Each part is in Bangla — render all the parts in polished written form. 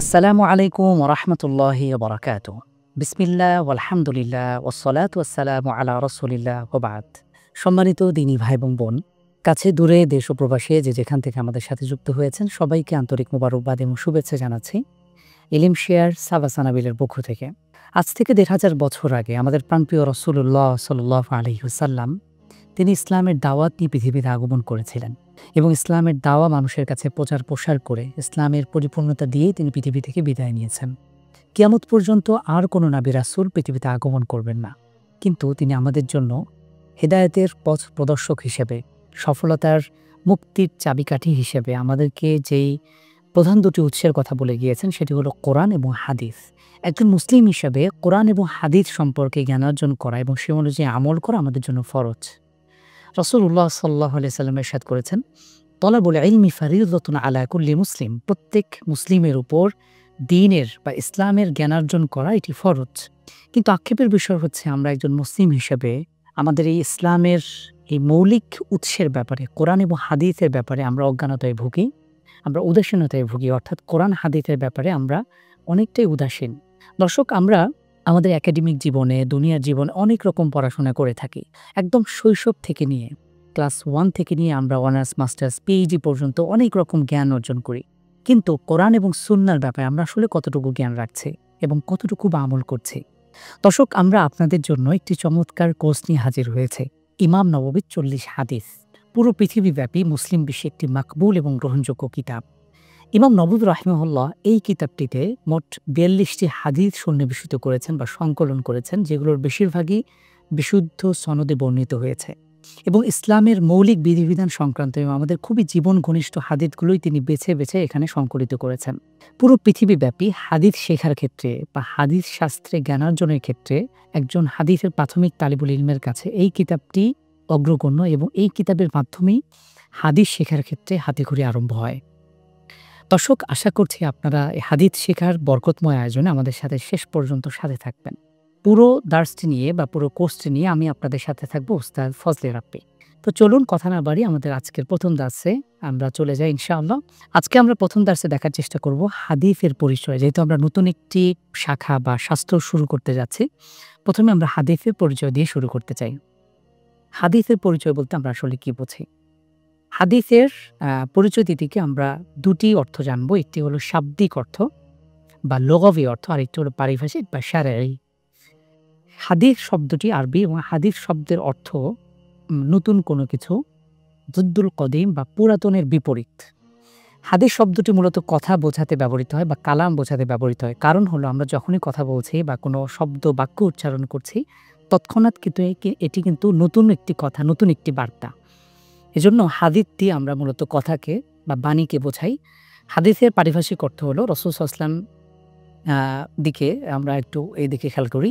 আসসালামু আলাইকুম ওরহমতুল্লাহি বারাকাতু। বিসমিল্লাহ আলহামদুলিল্লাহ ওসলাত ওয়াসসালামু আলা রসুলিল্লাহ ওবাদ। সম্মানিত দিনী ভাই এবং বোন, কাছে দূরে দেশ ও প্রবাসে যে যেখান থেকে আমাদের সাথে যুক্ত হয়েছেন সবাইকে আন্তরিক মোবারকবাদ এবং শুভেচ্ছা জানাচ্ছি ইলিম শেয়ার সাবাসানাবিলের পক্ষ থেকে। আজ থেকে ১৫০০ বছর আগে আমাদের প্রাণপ্রিয় রসুল্লাহ সাল্লাল্লাহু আলাইহি ওয়াসাল্লাম তিনি ইসলামের দাওয়াত নিয়ে পৃথিবীতে আগমন করেছিলেন এবং ইসলামের দাওয়া মানুষের কাছে প্রচার প্রসার করে ইসলামের পরিপূর্ণতা দিয়েই তিনি পৃথিবী থেকে বিদায় নিয়েছেন। কিয়ামত পর্যন্ত আর কোনো নবী রাসূল পৃথিবীতে আগমন করবেন না, কিন্তু তিনি আমাদের জন্য হেদায়েতের পথ প্রদর্শক হিসেবে, সফলতার মুক্তির চাবিকাঠি হিসেবে আমাদেরকে যেই প্রধান দুটি উৎসের কথা বলে গিয়েছেন সেটি হলো কোরআন এবং হাদিস। একজন মুসলিম হিসেবে কোরআন এবং হাদিস সম্পর্কে জ্ঞান অর্জন করা এবং সে অনুযায়ী আমল করা আমাদের জন্য ফরজ। রাসূলুল্লাহ সাল্লাল্লাহু আলাইহি ওয়াসাল্লাম ইরশাদ করেছেন, তলাবুল ইলমি ফারিদাতুন আলা কুল্লি মুসলিম। প্রত্যেক মুসলিমের উপর দ্বীনের বা ইসলামের জ্ঞানার্জন করা এটি ফরজ। কিন্তু আক্ষেপের বিষয় হচ্ছে আমরা একজন মুসলিম হিসেবে আমাদের এই ইসলামের এই মৌলিক উৎসের ব্যাপারে, কোরআন এবং হাদিসের ব্যাপারে আমরা অজ্ঞানতায় ভুগি, আমরা উদাসীনতায় ভুগি। অর্থাৎ কোরআন হাদিসের ব্যাপারে আমরা অনেকটাই উদাসীন। দর্শক, আমরা আমাদের একাডেমিক জীবনে, দুনিয়ার জীবনে অনেক রকম পড়াশোনা করে থাকি। একদম শৈশব থেকে নিয়ে ক্লাস 1 থেকে নিয়ে আমরা অনার্স, মাস্টার্স, পিএইচডি পর্যন্ত অনেক রকম জ্ঞান অর্জন করি। কিন্তু কোরআন এবং সুন্নাহর ব্যাপারে আমরা আসলে কতটুকু জ্ঞান রাখছি এবং কতটুকু বা আমল করছি? দর্শক, আমরা আপনাদের জন্য একটি চমৎকার কোর্স নিয়ে হাজির হয়েছে, ইমাম নববীর 40 হাদিস। পুরো পৃথিবীব্যাপী মুসলিম বিশ্বে একটি মাকবুল এবং গ্রহণযোগ্য কিতাব। ইমাম নববী রাহিমাহুল্লাহ এই কিতাবটিতে মোট 42টি হাদিস সন্নিবেশিত করেছেন বা সংকলন করেছেন, যেগুলোর বেশিরভাগই বিশুদ্ধ সনদে বর্ণিত হয়েছে এবং ইসলামের মৌলিক বিধিবিধান সংক্রান্ত এবং আমাদের খুবই জীবন ঘনিষ্ঠ হাদিসগুলোই তিনি বেছে বেছে এখানে সংকলিত করেছেন। পুরো পৃথিবীব্যাপী হাদিস শেখার ক্ষেত্রে বা হাদিস শাস্ত্রে জ্ঞানার্জনের ক্ষেত্রে একজন হাদিসের প্রাথমিক তালিবুল ইলমের কাছে এই কিতাবটি অগ্রগণ্য এবং এই কিতাবের মাধ্যমেই হাদিস শেখার ক্ষেত্রে হাতেখড়ি আরম্ভ হয়। দর্শক, আশা করছি আপনারা এই হাদিস শেখার বরকতময় আয়োজনে আমাদের সাথে শেষ পর্যন্ত সাথে থাকবেন। পুরো দার্সটি নিয়ে বা পুরো কোর্সটি নিয়ে আমি আপনাদের সাথে থাকবো, উস্তাদ ফজলে রাব্বী। তো চলুন কথা না বাড়িয়ে আমাদের আজকের প্রথম দার্সে আমরা চলে যাই ইনশাআল্লাহ। আজকে আমরা প্রথম দার্সে দেখার চেষ্টা করব হাদিসের পরিচয়। যেহেতু আমরা নতুন একটি শাখা বা শাস্ত্র শুরু করতে যাচ্ছি, প্রথমে আমরা হাদিসের পরিচয় দিয়ে শুরু করতে চাই। হাদিসের পরিচয় বলতে আমরা আসলে কি বুঝি? হাদিসের পরিচয় দিতে গিয়ে আমরা দুটি অর্থ জানবো। একটি হলো শাব্দিক অর্থ বা লুগাবি অর্থ, আর একটি হলো পারিভাষিক বা শারঈ। হাদিস শব্দটি আরবি এবং হাদিস শব্দের অর্থ নতুন কোনো কিছু, যুদ্দুল কদিম বা পুরাতনের বিপরীত। হাদিস শব্দটি মূলত কথা বোঝাতে ব্যবহৃত হয় বা কালাম বোঝাতে ব্যবহৃত হয়। কারণ হলো আমরা যখনই কথা বলছি বা কোনো শব্দ বাক্য উচ্চারণ করছি তৎক্ষণাৎ কিন্তু এটি কিন্তু নতুন একটি কথা, নতুন একটি বার্তা। এজন্য হাদিস দিয়ে আমরা মূলত কথাকে বা বাণীকে বোঝাই। হাদিসের পারিভাষিক অর্থ হলো রাসূল সাল্লাল্লাহু আলাইহি ওয়াসাল্লাম দিকে আমরা একটু এই দিকে খেয়াল করি।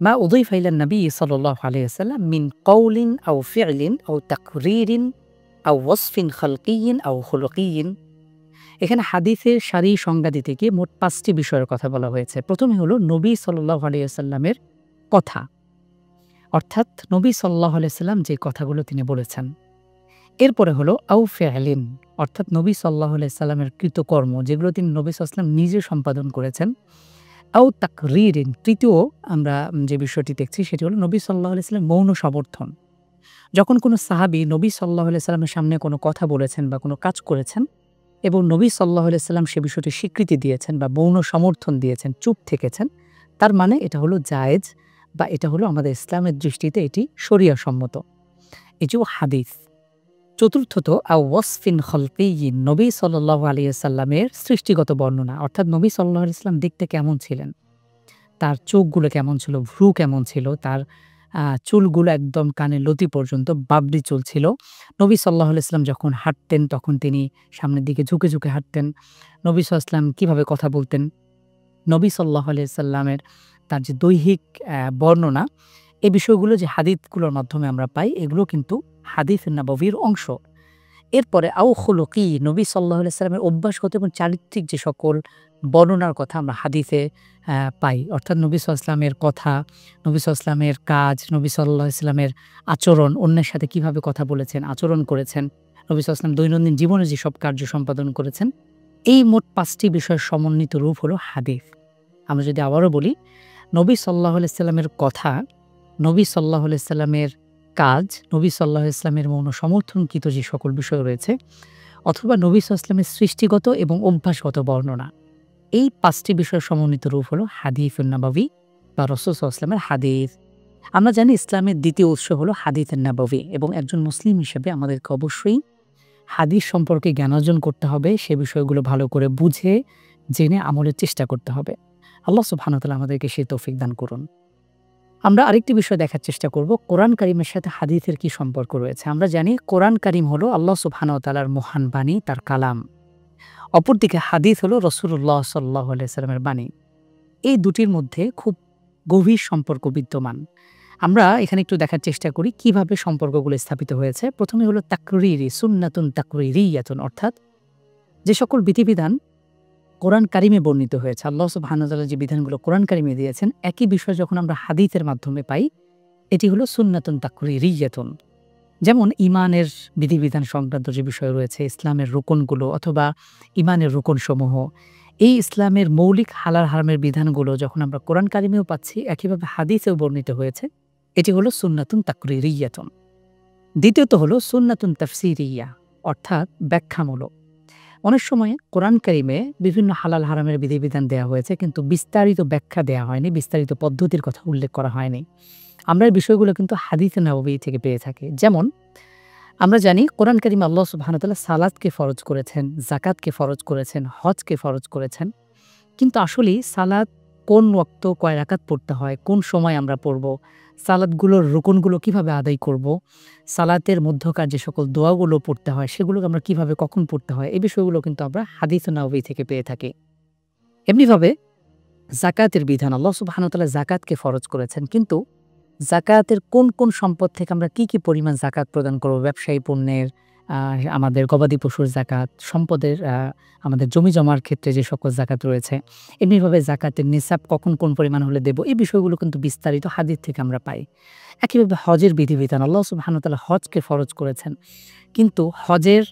মা উযিফা ইলান নবী সাল্লাল্লাহু আলাইহি ওয়াসাল্লাম মিন কওলিন আও ফি'লিন আও তাকরীরিন আও ওয়াসফিন খালকিয়্যিন আও খুলুকিয়্যিন। এখানে হাদিসের সারি সংজ্ঞা দিতে গিয়ে মোট 5টি বিষয়ের কথা বলা হয়েছে। প্রথমে হলো নবী সাল্লাল্লাহু আলাইহি ওয়াসাল্লামের কথা, অর্থাৎ নবী সাল্লাল্লাহু আলাইহি ওয়াসাল্লাম যে কথাগুলো তিনি বলেছেন। এরপরে হলো আও ফি'লিন, অর্থাৎ নবী সাল্লাল্লাহু আলাইহি সাল্লামের কৃতকর্ম, যেগুলো তিনি নবী সাল্লাল্লাহু আলাইহি ওয়াসাল্লাম নিজে সম্পাদন করেছেন। আও তাকরীরিন, তৃতীয় আমরা যে বিষয়টি দেখছি সেটি হলো নবী সাল্লাল্লাহু আলাইহি সাল্লামের মৌন সমর্থন। যখন কোনো সাহাবী নবী সাল্লাল্লাহু আলাইহি সাল্লামের সামনে কোনো কথা বলেছেন বা কোনো কাজ করেছেন এবং নবী সাল্লাল্লাহু আলাইহি সাল্লাম সে বিষয়টি স্বীকৃতি দিয়েছেন বা মৌন সমর্থন দিয়েছেন, চুপ থেকেছেন, তার মানে এটা হলো জায়েজ বা এটা হলো আমাদের ইসলামের দৃষ্টিতে এটি শরিয়া সম্মত। এটিও হাদিস। চতুর্থত আও ওয়াসফিন খালকিয়্যিন, নবী সাল্লাল্লাহু আলাইহি ওয়াসাল্লামের সৃষ্টিগত বর্ণনা, অর্থাৎ নবী সাল্লাল্লাহু আলাইহি ওয়াসাল্লাম দেখতে কেমন ছিলেন, তার চোখগুলো কেমন ছিল, ভ্রু কেমন ছিল, তার চুলগুলো একদম কানের লতি পর্যন্ত বাবরি চুল ছিল। নবী সাল্লাল্লাহু আলাইহি ওয়াসাল্লাম যখন হাঁটতেন তখন তিনি সামনের দিকে ঝুঁকে ঝুঁকে হাঁটতেন। নবী সাল্লাল্লাহু আলাইহি ওয়াসাল্লাম কীভাবে কথা বলতেন, নবী সাল্লাল্লাহু আলাইহি ওয়াসাল্লামের তার যে দৈহিক বর্ণনা, এই বিষয়গুলো যে হাদিসগুলোর মাধ্যমে আমরা পাই, এগুলো কিন্তু হাদিস নববীর অংশ। এরপরে আও খুলুকি, নবী সাল্লাল্লাহু আলাইহি ওয়াসাল্লামের অভ্যাসগত এবং চারিত্রিক যে সকল বর্ণনার কথা আমরা হাদিসে পাই, অর্থাৎ নবী সাল্লাল্লাহু আলাইহি ওয়াসাল্লামের কথা, নবী সাল্লাল্লাহু আলাইহি ওয়াসাল্লামের কাজ, নবী সাল্লাল্লাহু আলাইহি ওয়াসাল্লামের আচরণ, অন্যের সাথে কিভাবে কথা বলেছেন, আচরণ করেছেন, নবী সাল্লাল্লাহু আলাইহি ওয়াসাল্লাম দৈনন্দিন জীবনে যেসব কার্য সম্পাদন করেছেন, এই মোট ৫টি বিষয়ের সমন্বিত রূপ হলো হাদিস। আমরা যদি আবারও বলি, নবী সাল্লাল্লাহু আলাইহি সাল্লামের কথা, নবী সাল্লাল্লাহু আলাইহি সাল্লামের কাজ, নবী সাল্লাল্লাহু আলাইহি সাল্লামের মৌন সমর্থনকৃত যে সকল বিষয় রয়েছে, অথবা নবী সাল্লাল্লাহু আলাইহি সাল্লামের সৃষ্টিগত এবং অভ্যাসগত বর্ণনা, এই ৫টি বিষয়ের সমন্বিত রূপ হলো হাদিসুন নাবাবী বা রাসূল সাল্লাল্লাহু আলাইহি সাল্লামের হাদিস। আমরা জানি ইসলামের দ্বিতীয় উৎস হলো হাদিসুন নাবাবী, এবং একজন মুসলিম হিসেবে আমাদেরকে অবশ্যই হাদিস সম্পর্কে জ্ঞান অর্জন করতে হবে। সে বিষয়গুলো ভালো করে বুঝে জেনে আমলের চেষ্টা করতে হবে। আল্লাহ সুবহানাহু ওয়া তাআলা আমাদেরকে সেই তৌফিক দান করুন। আমরা আরেকটি বিষয় দেখার চেষ্টা করব, কোরআন কারীমের সাথে হাদিসের কি সম্পর্ক রয়েছে। আমরা জানি কোরআন কারীম হলো আল্লাহ সুবহানাহু ওয়া তাআলার মহান বাণী, তার কালাম। অপরদিকে হাদিস হলো রাসূলুল্লাহ সাল্লাল্লাহু আলাইহি সাল্লামের বাণী। এই দুটির মধ্যে খুব গভীর সম্পর্ক বিদ্যমান। আমরা এখানে একটু দেখার চেষ্টা করি কিভাবে সম্পর্কগুলো স্থাপিত হয়েছে। প্রথমে হলো তাকরিরি, সুন্নাতুন তাকরিরিয়াতুন, অর্থাৎ যে সকল বিধিবিধান কোরআন কারিমে বর্ণিত হয়েছে, আল্লাহ সুবহানাহু ওয়া তাআলা যে বিধানগুলো কোরআন কারিমে দিয়েছেন, একই বিষয় যখন আমরা হাদিসের মাধ্যমে পাই, এটি হলো সুন্নাতুন তাকরিরিয়াতুন। যেমন ঈমানের বিধিবিধান সংক্রান্ত যে বিষয় রয়েছে, ইসলামের রুকনগুলো অথবা ঈমানের রুকনসমূহ, এই ইসলামের মৌলিক হালাল হারামের বিধানগুলো যখন আমরা কোরআন কারিমেও পাচ্ছি, একইভাবে হাদিসেও বর্ণিত হয়েছে, এটি হলো সুন্নাতুন তাকরিরিয়াতুন। দ্বিতীয়ত হলো সুন্নাতুন তাফসিরিয়া, অর্থাৎ ব্যাখ্যামূলক। অনেক সময় কোরআন কারিমে বিভিন্ন হালাল হারামের বিধিবিধান দেওয়া হয়েছে, কিন্তু বিস্তারিত ব্যাখ্যা দেওয়া হয়নি, বিস্তারিত পদ্ধতির কথা উল্লেখ করা হয়নি। আমরা এই বিষয়গুলো কিন্তু হাদিসে নববী থেকে পেয়ে থাকি। যেমন আমরা জানি কোরআন কারিমে আল্লাহ সুবহানাহু ওয়া তাআলা সালাতকে ফরজ করেছেন, যাকাতকে ফরজ করেছেন, হজকে ফরজ করেছেন। কিন্তু আসলেই সালাত কোন ওয়াক্ত কয় রাকাত পড়তে হয়, কোন সময় আমরা পড়ব, সালাতগুলোর রুকনগুলো কিভাবে আদায় করব, সালাতের মধ্যকার যে সকল দোয়াগুলো পড়তে হয় সেগুলো আমরা কিভাবে কখন পড়তে হয়, এই বিষয়গুলো কিন্তু আমরা হাদিস নববী থেকে পেয়ে থাকি। এমনিভাবে যাকাতের বিধান, আল্লাহ সুবহানাহু ওয়া তাআলা যাকাতকে ফরজ করেছেন, কিন্তু যাকাতের কোন কোন সম্পদ থেকে আমরা কি কি পরিমাণ যাকাত প্রদান করব, ব্যবসায়ী পণ্যের, আমাদের গবাদি পশুর যাকাত, সম্পদের, আমাদের জমি জমার ক্ষেত্রে যে সকল যাকাত রয়েছে, এমনিভাবে যাকাতের নিসাব কখন কোন পরিমাণ হলে দেব, এই বিষয়গুলো কিন্তু বিস্তারিত হাদিস থেকে আমরা পাই। একইভাবে হজের বিধিবিধান, আল্লাহ সুবহানাহু ওয়া তাআলা হজকে ফরজ করেছেন, কিন্তু হজের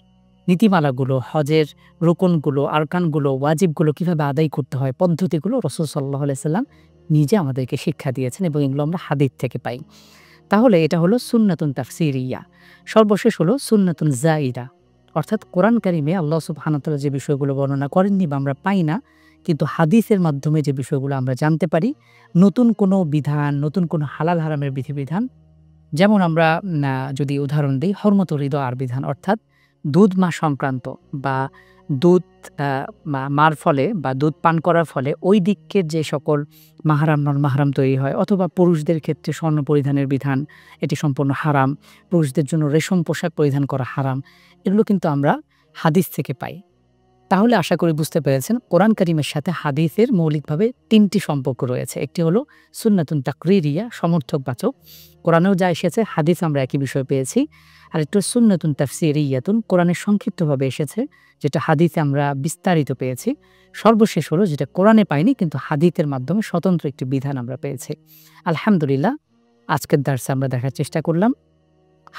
নীতিমালাগুলো, হজের রুকনগুলো, আরকানগুলো, ওয়াজিবগুলো কিভাবে আদায় করতে হয়, পদ্ধতিগুলো রাসূল সাল্লাল্লাহু আলাইহি সাল্লাম নিজে আমাদেরকে শিক্ষা দিয়েছেন, এবং এগুলো আমরা হাদিস থেকে পাই। তাহলে এটা হলো সুন্নাতুন তাফসিরিয়া। সর্বশেষ হলো সুন্নাতুন যায়িদা, অর্থাৎ কোরআন কারিমে আল্লাহ সুবহানাহু ওয়া তাআলা যে বিষয়গুলো বর্ণনা করেননি বা আমরা পাই না, কিন্তু হাদিসের মাধ্যমে যে বিষয়গুলো আমরা জানতে পারি, নতুন কোনো বিধান, নতুন কোনো হালাল হারামের বিধিবিধান। যেমন আমরা যদি উদাহরণ দিই, হরমতুর রিদআর বিধান, অর্থাৎ দুধ মা সংক্রান্ত বা দুধ মার ফলে বা দুধ পান করার ফলে ওই দিকের যে সকল মাহরাম নন মাহরাম তৈরি হয়, অথবা পুরুষদের ক্ষেত্রে স্বর্ণ পরিধানের বিধান, এটি সম্পূর্ণ হারাম, পুরুষদের জন্য রেশম পোশাক পরিধান করা হারাম, এগুলো কিন্তু আমরা হাদিস থেকে পাই। তাহলে আশা করি বুঝতে পেরেছেন কোরআন কারিমের সাথে হাদিসের মৌলিকভাবে ৩টি সম্পর্ক রয়েছে। একটি হলো সুন্নাতুন তাকরিরিয়া, সমর্থকবাচক, কোরআনেও যা এসেছে হাদিস আমরা একই বিষয় পেয়েছি। আর একটু সুন্নাতুন তাফসিরিয়াতুন, কোরআনে সংক্ষিপ্তভাবে এসেছে, যেটা হাদিসে আমরা বিস্তারিত পেয়েছি। সর্বশেষ হলো যেটা কোরআনে পাইনি, কিন্তু হাদিসের মাধ্যমে স্বতন্ত্র একটি বিধান আমরা পেয়েছি। আলহামদুলিল্লাহ, আজকের দার্সে আমরা দেখার চেষ্টা করলাম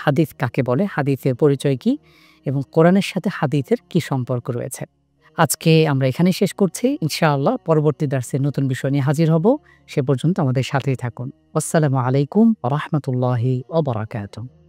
হাদিস কাকে বলে, হাদিসের পরিচয় কী, এবং কোরআনের সাথে হাদিসের কী সম্পর্ক রয়েছে। আজকে আমরা এখানেই শেষ করছি। ইনশাআল্লাহ পরবর্তী দার্সে নতুন বিষয় নিয়ে হাজির হব। সে পর্যন্ত আমাদের সাথেই থাকুন। আসসালামু আলাইকুম ওয়া রাহমাতুল্লাহি ওয়া বারাকাতুহু।